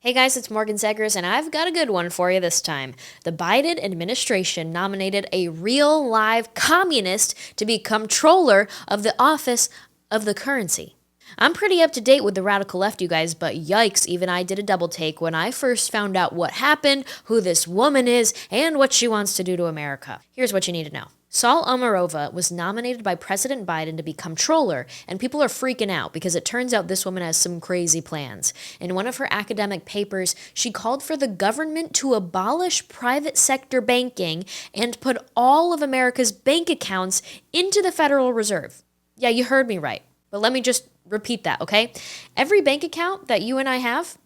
Hey guys, it's Morgan Zegers, and I've got a good one for you this time. The Biden administration nominated a real live communist to be comptroller of the office of the currency. I'm pretty up to date with the radical left, you guys, but yikes, even I did a double take when I first found out what happened, who this woman is, and what she wants to do to America. Here's what you need to know. Saul Omarova was nominated by President Biden to be comptroller, and people are freaking out because it turns out this woman has some crazy plans. In one of her academic papers, she called for the government to abolish private sector banking and put all of America's bank accounts into the Federal Reserve. Yeah, you heard me right. But let me just repeat that, okay? Every bank account that you and I have,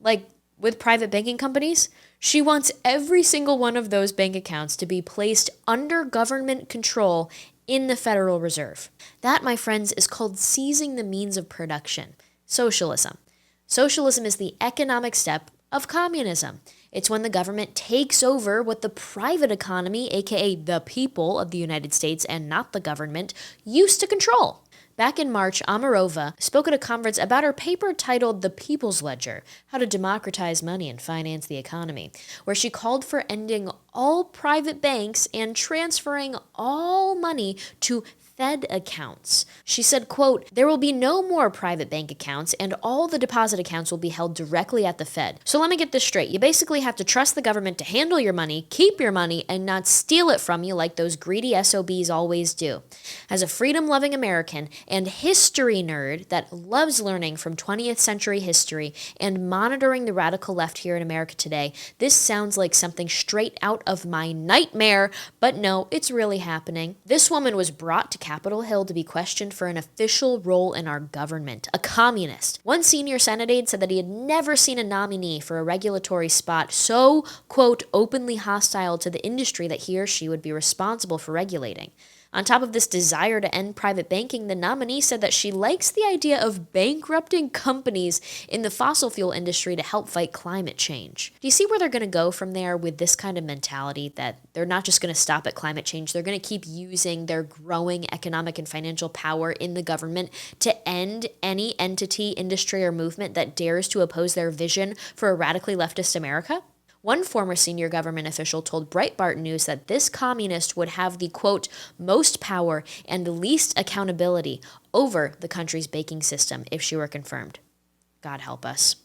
like with private banking companies, she wants every single one of those bank accounts to be placed under government control in the Federal Reserve. That, my friends, is called seizing the means of production. Socialism. Socialism is the economic step of communism. It's when the government takes over what the private economy, aka the people of the United States and not the government, used to control. Back in March, Omarova spoke at a conference about her paper titled The People's Ledger, How to Democratize Money and Finance the Economy, where she called for ending all private banks and transferring all money to Fed accounts. She said, quote, "There will be no more private bank accounts and all the deposit accounts will be held directly at the Fed." So let me get this straight. You basically have to trust the government to handle your money, keep your money, and not steal it from you like those greedy SOBs always do. As a freedom-loving American and history nerd that loves learning from 20th century history and monitoring the radical left here in America today, this sounds like something straight out of my nightmare, but no, it's really happening. This woman was brought to Capitol Hill to be questioned for an official role in our government, a communist. One senior Senate aide said that he had never seen a nominee for a regulatory spot so, quote, openly hostile to the industry that he or she would be responsible for regulating. On top of this desire to end private banking, the nominee said that she likes the idea of bankrupting companies in the fossil fuel industry to help fight climate change. Do you see where they're going to go from there with this kind of mentality that they're not just going to stop at climate change, they're going to keep using their growing economic and financial power in the government to end any entity, industry, or movement that dares to oppose their vision for a radically leftist America? One former senior government official told Breitbart News that this communist would have the, quote, most power and least accountability over the country's banking system if she were confirmed. God help us.